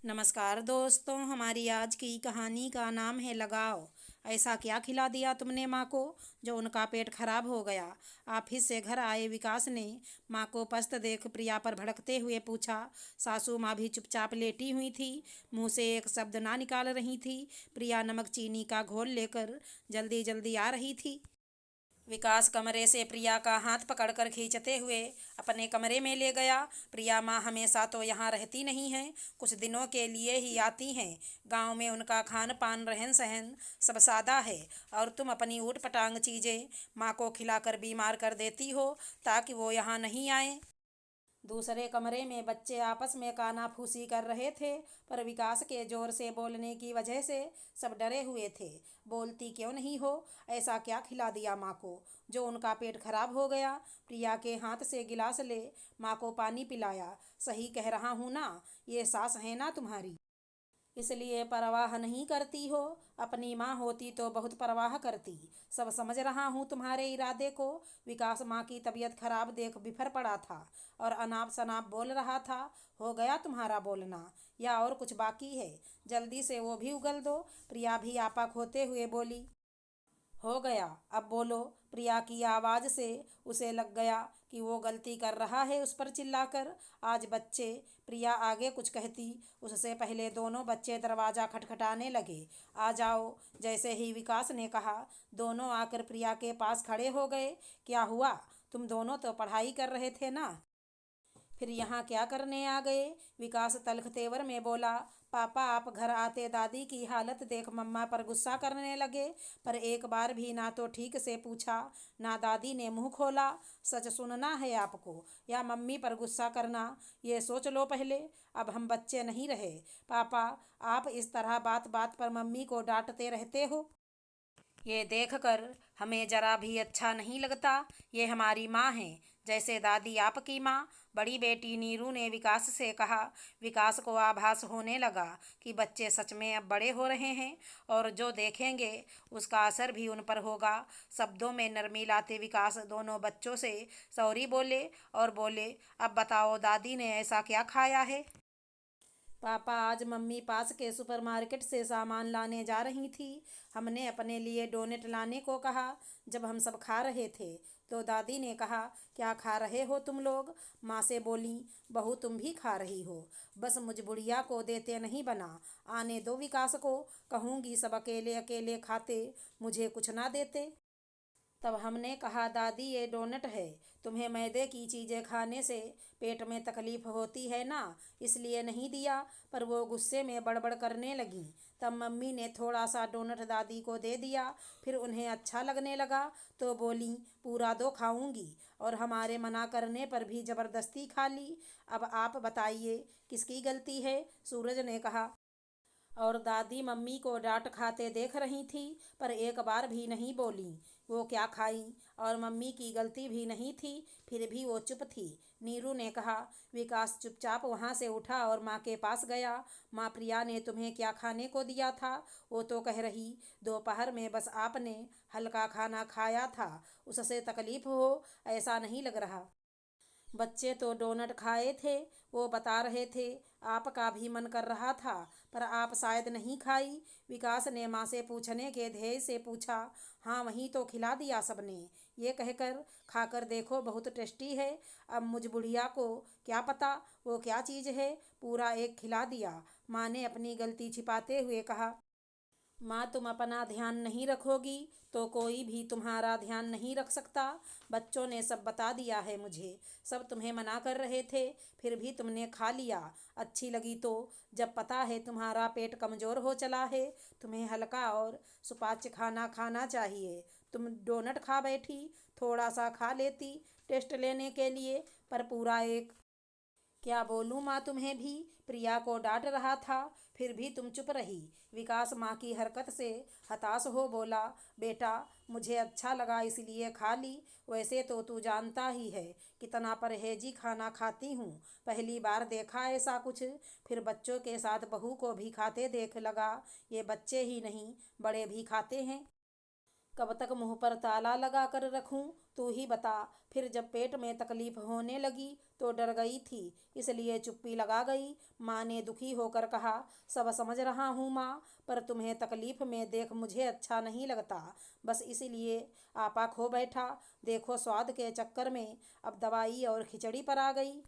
नमस्कार दोस्तों, हमारी आज की कहानी का नाम है लगाव। ऐसा क्या खिला दिया तुमने माँ को जो उनका पेट खराब हो गया। ऑफिस से घर आए विकास ने माँ को पस्त देख प्रिया पर भड़कते हुए पूछा। सासू माँ भी चुपचाप लेटी हुई थी, मुंह से एक शब्द ना निकाल रही थी। प्रिया नमक चीनी का घोल लेकर जल्दी जल्दी आ रही थी। विकास कमरे से प्रिया का हाथ पकड़कर खींचते हुए अपने कमरे में ले गया। प्रिया माँ हमेशा तो यहाँ रहती नहीं हैं, कुछ दिनों के लिए ही आती हैं। गांव में उनका खान पान रहन सहन सब सादा है और तुम अपनी ऊट पटांग चीज़ें माँ को खिलाकर बीमार कर देती हो ताकि वो यहाँ नहीं आए। दूसरे कमरे में बच्चे आपस में कानाफूसी कर रहे थे, पर विकास के जोर से बोलने की वजह से सब डरे हुए थे। बोलती क्यों नहीं हो? ऐसा क्या खिला दिया माँ को जो उनका पेट खराब हो गया? प्रिया के हाथ से गिलास ले माँ को पानी पिलाया। सही कह रहा हूँ ना? ये सास है ना तुम्हारी, इसलिए परवाह नहीं करती हो? अपनी माँ होती तो बहुत परवाह करती। सब समझ रहा हूँ तुम्हारे इरादे को। विकास माँ की तबीयत खराब देख बिफर पड़ा था और अनाप शनाप बोल रहा था। हो गया तुम्हारा बोलना या और कुछ बाकी है? जल्दी से वो भी उगल दो। प्रिया भी आपा खोते हुए बोली। हो गया, अब बोलो। प्रिया की आवाज़ से उसे लग गया कि वो गलती कर रहा है उस पर चिल्लाकर। आज बच्चे, प्रिया आगे कुछ कहती उससे पहले दोनों बच्चे दरवाज़ा खटखटाने लगे। आ जाओ। जैसे ही विकास ने कहा, दोनों आकर प्रिया के पास खड़े हो गए। क्या हुआ? तुम दोनों तो पढ़ाई कर रहे थे ना, फिर यहाँ क्या करने आ गए? विकास तल्ख तेवर में बोला। पापा, आप घर आते दादी की हालत देख मम्मा पर गुस्सा करने लगे, पर एक बार भी ना तो ठीक से पूछा ना दादी ने मुंह खोला। सच सुनना है आपको या मम्मी पर गुस्सा करना, ये सोच लो पहले। अब हम बच्चे नहीं रहे। पापा, आप इस तरह बात बात पर मम्मी को डांटते रहते हो, ये देखकर हमें जरा भी अच्छा नहीं लगता। ये हमारी माँ है, जैसे दादी आपकी माँ। बड़ी बेटी नीरू ने विकास से कहा। विकास को आभास होने लगा कि बच्चे सच में अब बड़े हो रहे हैं और जो देखेंगे उसका असर भी उन पर होगा। शब्दों में नरमी लाते विकास दोनों बच्चों से सॉरी बोले और बोले, अब बताओ दादी ने ऐसा क्या खाया है? पापा, आज मम्मी पास के सुपरमार्केट से सामान लाने जा रही थी। हमने अपने लिए डोनेट लाने को कहा। जब हम सब खा रहे थे तो दादी ने कहा, क्या खा रहे हो तुम लोग? माँ से बोली, बहू तुम भी खा रही हो, बस मुझ बुढ़िया को देते नहीं बना। आने दो विकास को, कहूँगी सब अकेले अकेले खाते, मुझे कुछ ना देते। तब हमने कहा, दादी ये डोनट है, तुम्हें मैदे की चीज़ें खाने से पेट में तकलीफ होती है ना, इसलिए नहीं दिया। पर वो गुस्से में बड़बड़ करने लगी। तब मम्मी ने थोड़ा सा डोनट दादी को दे दिया। फिर उन्हें अच्छा लगने लगा तो बोली, पूरा दो खाऊंगी, और हमारे मना करने पर भी ज़बरदस्ती खा ली। अब आप बताइए किसकी गलती है? सूरज ने कहा। और दादी मम्मी को डांट खाते देख रही थी, पर एक बार भी नहीं बोली। वो क्या खाई और मम्मी की गलती भी नहीं थी, फिर भी वो चुप थी। नीरू ने कहा। विकास चुपचाप वहाँ से उठा और माँ के पास गया। माँ, प्रिया ने तुम्हें क्या खाने को दिया था? वो तो कह रही दोपहर में बस आपने हल्का खाना खाया था, उससे तकलीफ हो, ऐसा नहीं लग रहा। बच्चे तो डोनट खाए थे, वो बता रहे थे। आपका भी मन कर रहा था, पर आप शायद नहीं खाई। विकास ने माँ से पूछने के ध्येय से पूछा। हाँ, वहीं तो खिला दिया सबने। ये कहकर, खाकर देखो, बहुत टेस्टी है। अब मुझ बुढ़िया को क्या पता वो क्या चीज़ है, पूरा एक खिला दिया। माँ ने अपनी गलती छिपाते हुए कहा। माँ, तुम अपना ध्यान नहीं रखोगी तो कोई भी तुम्हारा ध्यान नहीं रख सकता। बच्चों ने सब बता दिया है मुझे। सब तुम्हें मना कर रहे थे, फिर भी तुमने खा लिया। अच्छी लगी तो? जब पता है तुम्हारा पेट कमज़ोर हो चला है, तुम्हें हल्का और सुपाच्य खाना खाना चाहिए। तुम डोनट खा बैठी, थोड़ा सा खा लेती टेस्ट लेने के लिए, पर पूरा एक। क्या बोलूँ माँ तुम्हें भी? प्रिया को डांट रहा था, फिर भी तुम चुप रही। विकास माँ की हरकत से हताश हो बोला। बेटा, मुझे अच्छा लगा इसलिए खा ली, वैसे तो तू जानता ही है कितना परहेजी खाना खाती हूँ। पहली बार देखा ऐसा कुछ। फिर बच्चों के साथ बहू को भी खाते देख लगा। ये बच्चे ही नहीं, बड़े भी खाते हैं। कब तक मुंह पर ताला लगा कर रखूं? तू ही बता। फिर जब पेट में तकलीफ होने लगी तो डर गई थी, इसलिए चुप्पी लगा गई। माँ ने दुखी होकर कहा, सब समझ रहा हूँ माँ, पर तुम्हें तकलीफ में देख मुझे अच्छा नहीं लगता, बस इसलिए आपा खो बैठा। देखो स्वाद के चक्कर में अब दवाई और खिचड़ी पर आ गई।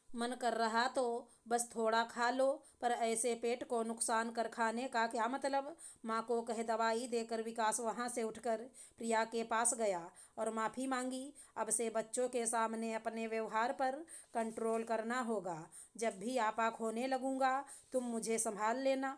मन कर रहा तो बस थोड़ा खा लो, पर ऐसे पेट को नुकसान कर खाने का क्या मतलब। माँ को कह दवाई देकर विकास वहाँ से उठकर प्रिया के पास गया और माफ़ी मांगी। अब से बच्चों के सामने अपने व्यवहार पर कंट्रोल करना होगा। जब भी आपा खोने लगूंगा तुम मुझे संभाल लेना।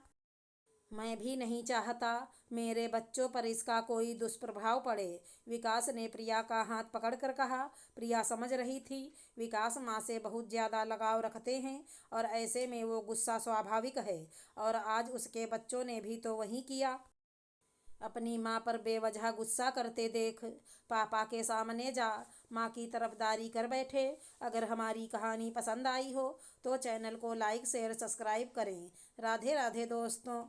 मैं भी नहीं चाहता मेरे बच्चों पर इसका कोई दुष्प्रभाव पड़े। विकास ने प्रिया का हाथ पकड़कर कहा। प्रिया समझ रही थी विकास माँ से बहुत ज़्यादा लगाव रखते हैं और ऐसे में वो गुस्सा स्वाभाविक है, और आज उसके बच्चों ने भी तो वही किया। अपनी माँ पर बेवजह गुस्सा करते देख पापा के सामने जा माँ की तरफदारी कर बैठे। अगर हमारी कहानी पसंद आई हो तो चैनल को लाइक शेयर सब्सक्राइब करें। राधे राधे दोस्तों।